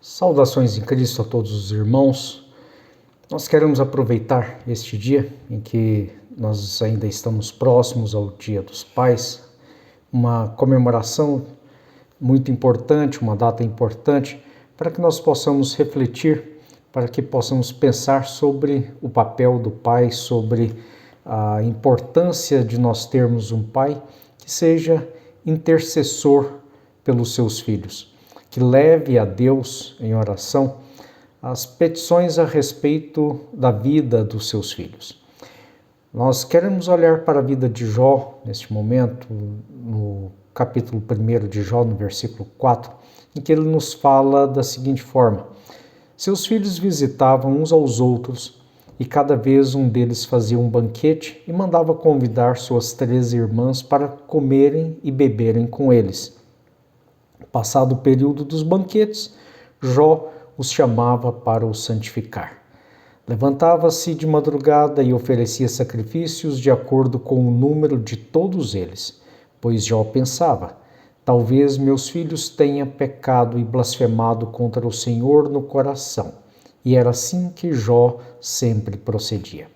Saudações em Cristo a todos os irmãos. Nós queremos aproveitar este dia em que nós ainda estamos próximos ao Dia dos Pais, uma comemoração muito importante, uma data importante, para que nós possamos refletir, para que possamos pensar sobre o papel do pai, sobre a importância de nós termos um pai que seja intercessor pelos seus filhos, que leve a Deus em oração as petições a respeito da vida dos seus filhos. Nós queremos olhar para a vida de Jó neste momento, no capítulo 1 de Jó, no versículo 4, em que ele nos fala da seguinte forma: seus filhos visitavam uns aos outros, e cada vez um deles fazia um banquete e mandava convidar suas 3 irmãs para comerem e beberem com eles. Passado o período dos banquetes, Jó os chamava para os santificar. Levantava-se de madrugada e oferecia sacrifícios de acordo com o número de todos eles, pois Jó pensava: talvez meus filhos tenham pecado e blasfemado contra o Senhor no coração. E era assim que Jó sempre procedia.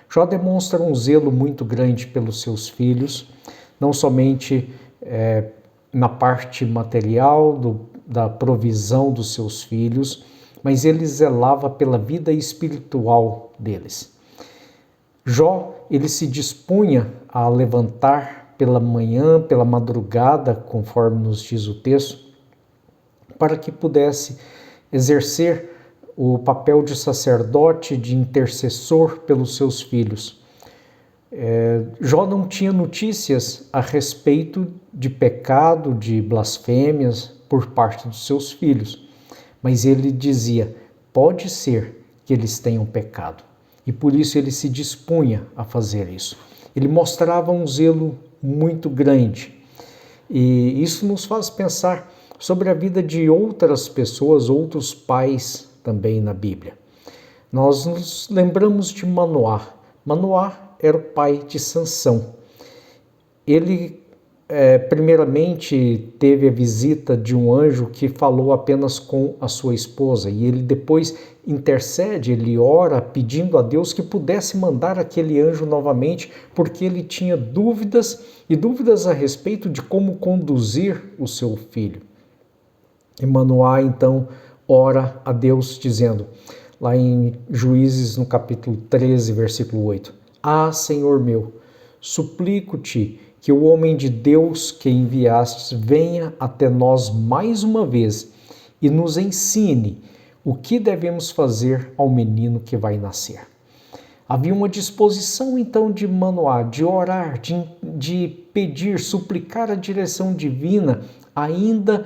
Jó demonstra um zelo muito grande pelos seus filhos, não somente na parte material da provisão dos seus filhos, mas ele zelava pela vida espiritual deles. Jó, ele se dispunha a levantar pela manhã, pela madrugada, conforme nos diz o texto, para que pudesse exercer o papel de sacerdote, de intercessor pelos seus filhos. Jó não tinha notícias a respeito de pecado, de blasfêmias por parte dos seus filhos, mas ele dizia: pode ser que eles tenham pecado, e por isso ele se dispunha a fazer isso. Ele mostrava um zelo muito grande, e isso nos faz pensar sobre a vida de outras pessoas, outros pais também na Bíblia. Nós nos lembramos de Manoá. Manoá era o pai de Sansão. Ele primeiramente teve a visita de um anjo que falou apenas com a sua esposa, e ele depois intercede, ele ora pedindo a Deus que pudesse mandar aquele anjo novamente, porque ele tinha dúvidas a respeito de como conduzir o seu filho. E Manoá então ora a Deus dizendo, lá em Juízes no capítulo 13, versículo 8: Ah, Senhor meu, suplico-te que o homem de Deus que enviastes venha até nós mais uma vez e nos ensine o que devemos fazer ao menino que vai nascer. Havia uma disposição então de Manoá, de orar, de pedir, suplicar a direção divina ainda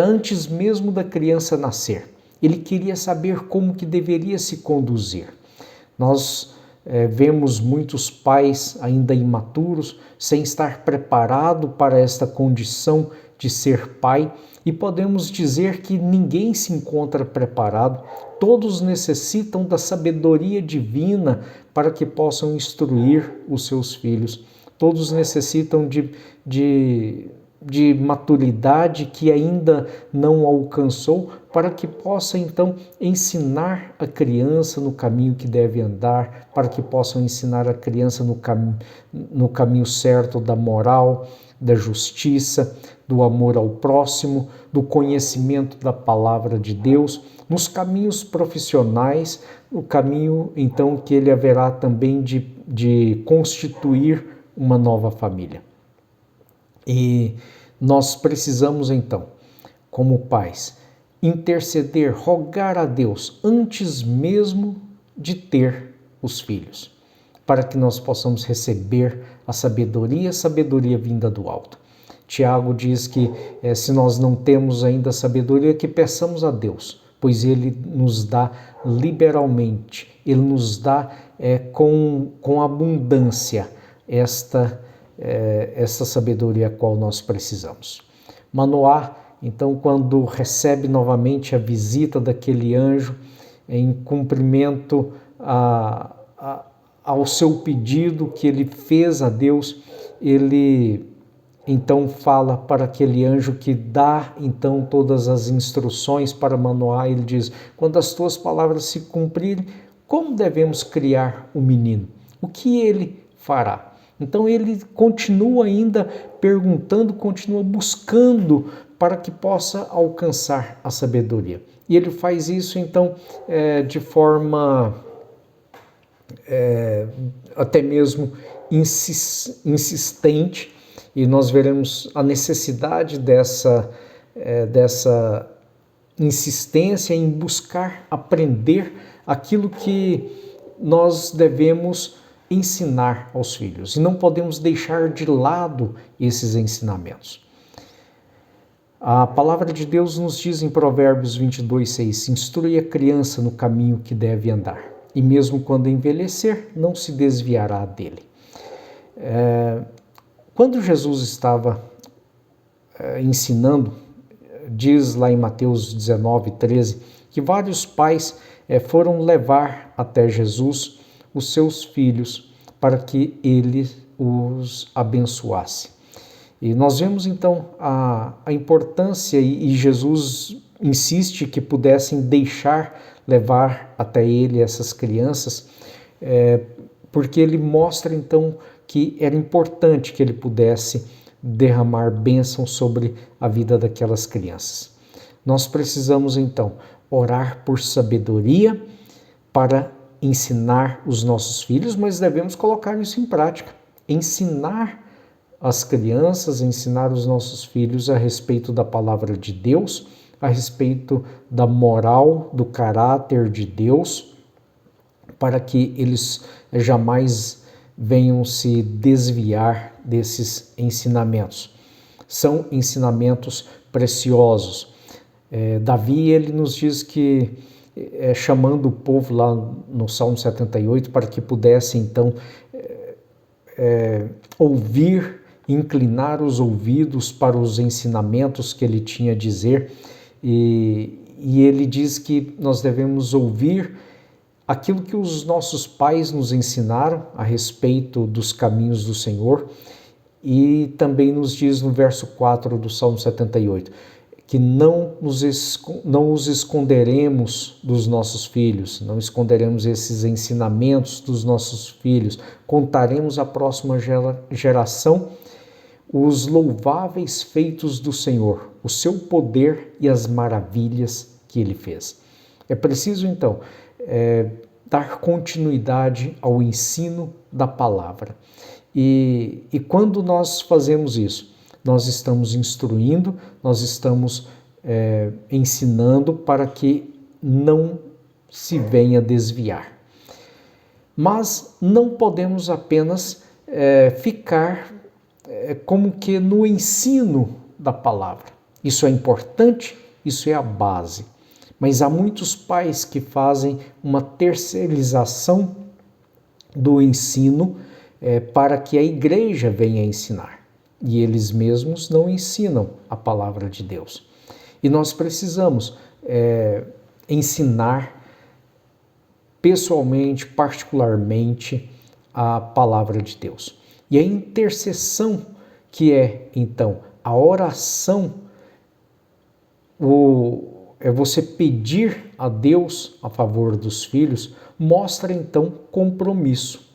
antes mesmo da criança nascer. Ele queria saber como que deveria se conduzir. Nós vemos muitos pais ainda imaturos, sem estar preparado para esta condição de ser pai, e podemos dizer que ninguém se encontra preparado. Todos necessitam da sabedoria divina para que possam instruir os seus filhos. Todos necessitam de maturidade que ainda não alcançou, para que possa então ensinar a criança no caminho que deve andar, para que possam ensinar a criança no caminho certo da moral, da justiça, do amor ao próximo, do conhecimento da palavra de Deus, nos caminhos profissionais, no caminho então que ele haverá também de constituir uma nova família. E nós precisamos então, como pais, interceder, rogar a Deus antes mesmo de ter os filhos, para que nós possamos receber a sabedoria vinda do alto. Tiago diz que se nós não temos ainda sabedoria, que peçamos a Deus, pois Ele nos dá liberalmente, Ele nos dá com abundância esta sabedoria a qual nós precisamos. Manoá, então, quando recebe novamente a visita daquele anjo, em cumprimento ao seu pedido que ele fez a Deus, ele então fala para aquele anjo que dá então todas as instruções para Manoá. Ele diz: quando as tuas palavras se cumprirem, como devemos criar o menino? O que ele fará? Então ele continua ainda perguntando, continua buscando para que possa alcançar a sabedoria. E ele faz isso então de forma até mesmo insistente, e nós veremos a necessidade dessa insistência em buscar aprender aquilo que nós devemos ensinar aos filhos, e não podemos deixar de lado esses ensinamentos. A palavra de Deus nos diz em Provérbios 22:6: instrui a criança no caminho que deve andar, e mesmo quando envelhecer, não se desviará dele. Quando Jesus estava ensinando, diz lá em Mateus 19:13, que vários pais foram levar até Jesus os seus filhos para que ele os abençoasse. E nós vemos então a importância, e Jesus insiste que pudessem deixar levar até ele essas crianças, porque ele mostra então que era importante que ele pudesse derramar bênção sobre a vida daquelas crianças. Nós precisamos então orar por sabedoria para ensinar os nossos filhos, mas devemos colocar isso em prática. Ensinar as crianças, ensinar os nossos filhos a respeito da palavra de Deus, a respeito da moral, do caráter de Deus, para que eles jamais venham se desviar desses ensinamentos. São ensinamentos preciosos. Davi, ele nos diz que, chamando o povo lá no Salmo 78, para que pudesse então ouvir, inclinar os ouvidos para os ensinamentos que ele tinha a dizer, e ele diz que nós devemos ouvir aquilo que os nossos pais nos ensinaram a respeito dos caminhos do Senhor. E também nos diz no verso 4 do Salmo 78, que não os esconderemos dos nossos filhos, não esconderemos esses ensinamentos dos nossos filhos, contaremos à próxima geração os louváveis feitos do Senhor, o seu poder e as maravilhas que ele fez. É preciso então dar continuidade ao ensino da palavra. E quando nós fazemos isso, nós estamos instruindo, nós estamos ensinando para que não se venha desviar. Mas não podemos apenas ficar como que no ensino da palavra. Isso é importante, isso é a base. Mas há muitos pais que fazem uma terceirização do ensino para que a igreja venha ensinar. E eles mesmos não ensinam a palavra de Deus. E nós precisamos ensinar pessoalmente, particularmente, a palavra de Deus. E a intercessão, que é então a oração, é você pedir a Deus a favor dos filhos, mostra então compromisso.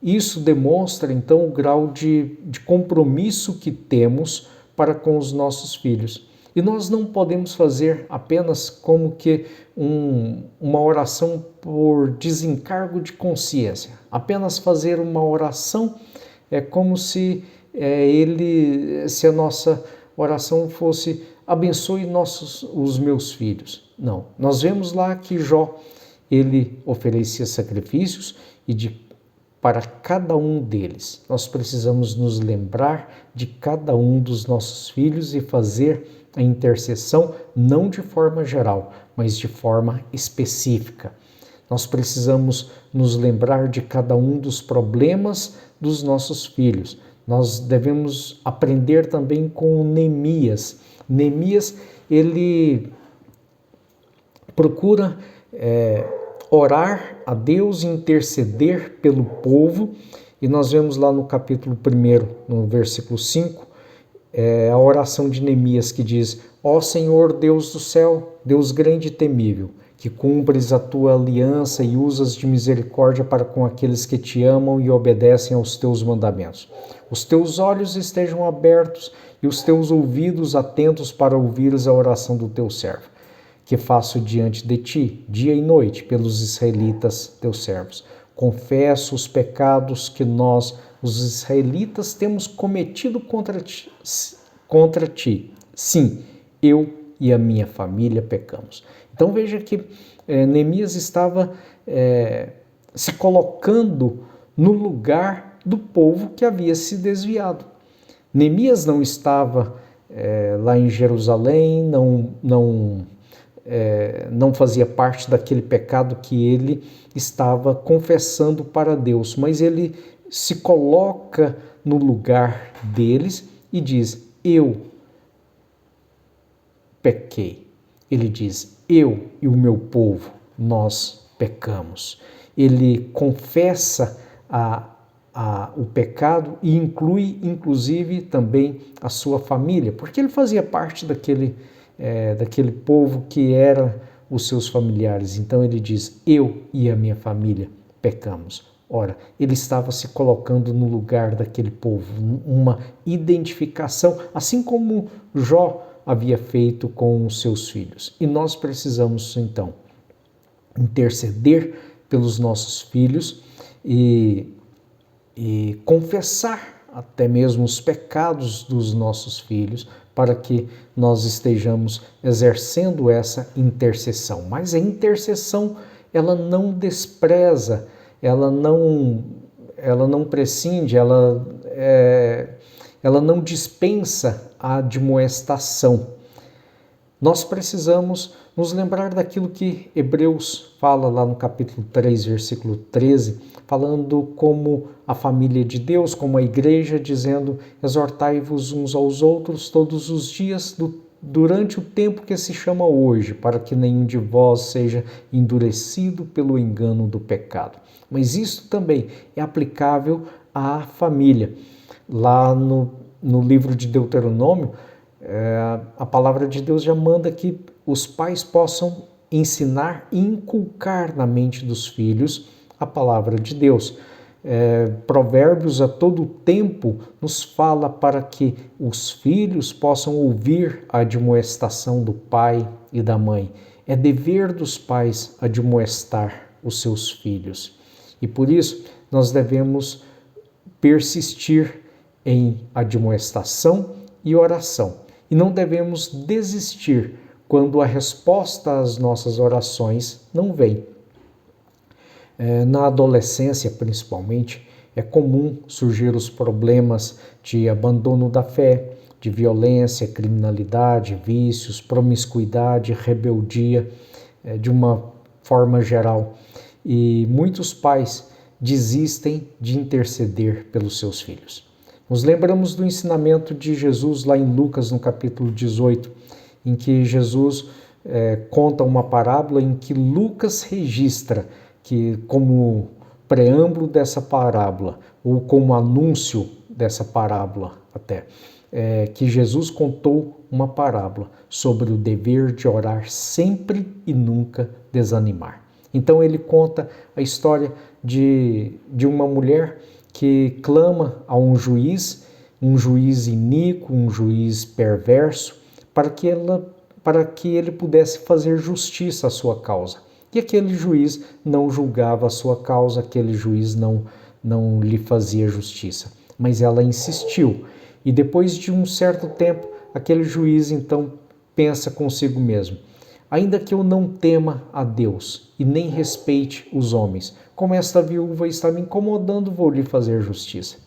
Isso demonstra então o grau de compromisso que temos para com os nossos filhos. E nós não podemos fazer apenas como que uma oração por desencargo de consciência. Apenas fazer uma oração é como se a nossa oração fosse: abençoe os meus filhos. Não, nós vemos lá que Jó, ele oferecia sacrifícios, e para cada um deles nós precisamos nos lembrar de cada um dos nossos filhos e fazer a intercessão não de forma geral, mas de forma específica. Nós precisamos nos lembrar de cada um dos problemas dos nossos filhos. Nós devemos aprender também com Neemias. Neemias, ele procura orar a Deus e interceder pelo povo, e nós vemos lá no capítulo 1, no versículo 5, É a oração de Neemias que diz: ó Senhor Deus do céu, Deus grande e temível, que cumpres a tua aliança e usas de misericórdia para com aqueles que te amam e obedecem aos teus mandamentos. Os teus olhos estejam abertos e os teus ouvidos atentos para ouvires a oração do teu servo, que faço diante de ti, dia e noite, pelos israelitas, teus servos. Confesso os pecados que nós, os israelitas, temos cometido contra ti. Sim, eu e a minha família pecamos. Então veja que Neemias estava se colocando no lugar do povo que havia se desviado. Neemias não estava lá em Jerusalém, não fazia parte daquele pecado que ele estava confessando para Deus, mas ele se coloca no lugar deles e diz: eu pequei. Ele diz: eu e o meu povo, nós pecamos. Ele confessa o pecado e inclui, inclusive, também a sua família, porque ele fazia parte daquele povo que era os seus familiares. Então ele diz: eu e a minha família pecamos. Ora, ele estava se colocando no lugar daquele povo, uma identificação, assim como Jó havia feito com os seus filhos. E nós precisamos, então, interceder pelos nossos filhos e confessar até mesmo os pecados dos nossos filhos, para que nós estejamos exercendo essa intercessão. Mas a intercessão, ela não despreza, ela não prescinde, ela não dispensa a admoestação. Nós precisamos nos lembrar daquilo que Hebreus fala lá no capítulo 3, versículo 13, falando como a família de Deus, como a igreja, dizendo: exortai-vos uns aos outros todos os dias durante o tempo que se chama hoje, para que nenhum de vós seja endurecido pelo engano do pecado. Mas isso também é aplicável à família. Lá no livro de Deuteronômio, a palavra de Deus já manda que os pais possam ensinar e inculcar na mente dos filhos a palavra de Deus. Provérbios a todo tempo nos fala para que os filhos possam ouvir a admoestação do pai e da mãe. É dever dos pais admoestar os seus filhos. E por isso nós devemos persistir em admoestação e oração. E não devemos desistir quando a resposta às nossas orações não vem. Na adolescência, principalmente, é comum surgir os problemas de abandono da fé, de violência, criminalidade, vícios, promiscuidade, rebeldia, de uma forma geral. E muitos pais desistem de interceder pelos seus filhos. Nos lembramos do ensinamento de Jesus lá em Lucas, no capítulo 18, em que Jesus conta uma parábola em que Lucas registra que, como preâmbulo dessa parábola, ou como anúncio dessa parábola até, que Jesus contou uma parábola sobre o dever de orar sempre e nunca desanimar. Então ele conta a história de uma mulher que clama a um juiz iníquo, um juiz perverso, para que ele pudesse fazer justiça à sua causa. E aquele juiz não julgava a sua causa, aquele juiz não lhe fazia justiça. Mas ela insistiu. E depois de um certo tempo, aquele juiz então pensa consigo mesmo: ainda que eu não tema a Deus e nem respeite os homens, como esta viúva está me incomodando, vou lhe fazer justiça.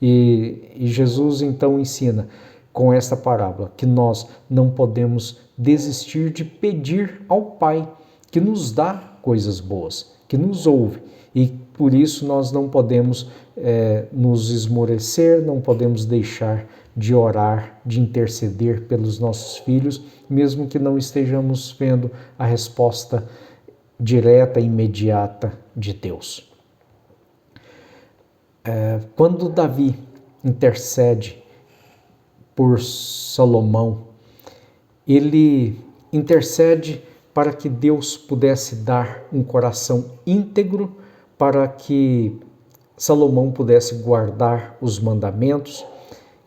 E Jesus então ensina com esta parábola que nós não podemos desistir de pedir ao Pai, que nos dá coisas boas, que nos ouve, e por isso nós não podemos nos esmorecer, não podemos deixar de orar, de interceder pelos nossos filhos, mesmo que não estejamos vendo a resposta direta e imediata de Deus. Quando Davi intercede por Salomão. Ele intercede para que Deus pudesse dar um coração íntegro, para que Salomão pudesse guardar os mandamentos,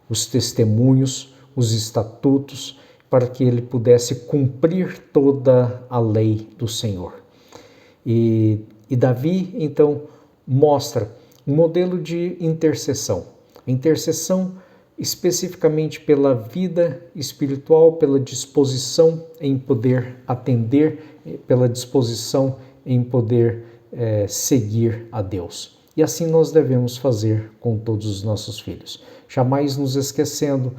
os testemunhos, os estatutos, para que ele pudesse cumprir toda a lei do Senhor. E Davi, então, mostra um modelo de intercessão. A intercessão especificamente pela vida espiritual, pela disposição em poder atender, pela disposição em poder seguir a Deus. E assim nós devemos fazer com todos os nossos filhos, jamais nos esquecendo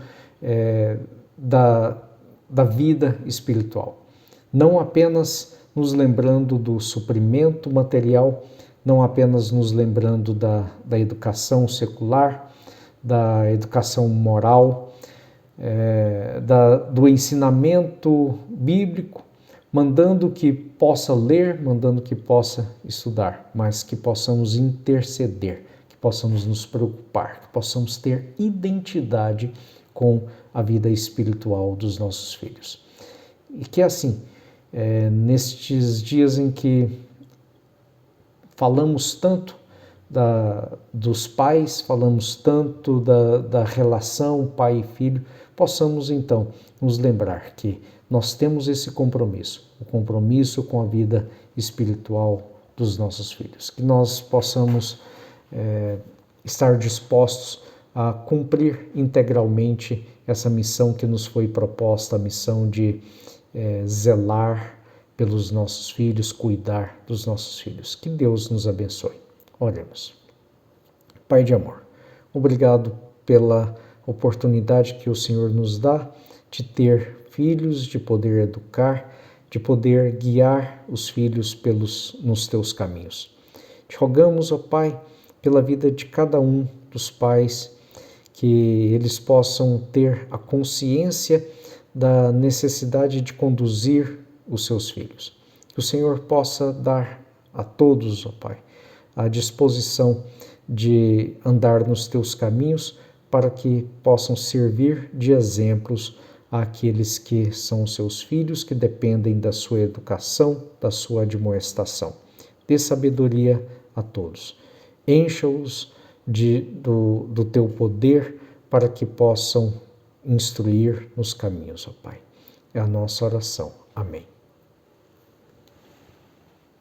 da vida espiritual, não apenas nos lembrando do suprimento material, não apenas nos lembrando da educação secular, da educação moral, do ensinamento bíblico, mandando que possa ler, mandando que possa estudar, mas que possamos interceder, que possamos nos preocupar, que possamos ter identidade com a vida espiritual dos nossos filhos. E que assim, nestes dias em que falamos tanto dos pais, falamos tanto da relação pai e filho, possamos então nos lembrar que nós temos esse compromisso, o compromisso com a vida espiritual dos nossos filhos, que nós possamos estar dispostos a cumprir integralmente essa missão que nos foi proposta, a missão de zelar pelos nossos filhos, cuidar dos nossos filhos. Que Deus nos abençoe. Oremos. Pai de amor, obrigado pela oportunidade que o Senhor nos dá de ter filhos, de poder educar, de poder guiar os filhos nos teus caminhos. Te rogamos, ó Pai, pela vida de cada um dos pais, que eles possam ter a consciência da necessidade de conduzir os seus filhos. Que o Senhor possa dar a todos, ó Pai, a disposição de andar nos teus caminhos, para que possam servir de exemplos àqueles que são seus filhos, que dependem da sua educação, da sua admoestação. Dê sabedoria a todos. Encha-os do teu poder, para que possam instruir nos caminhos, ó Pai. É a nossa oração. Amém.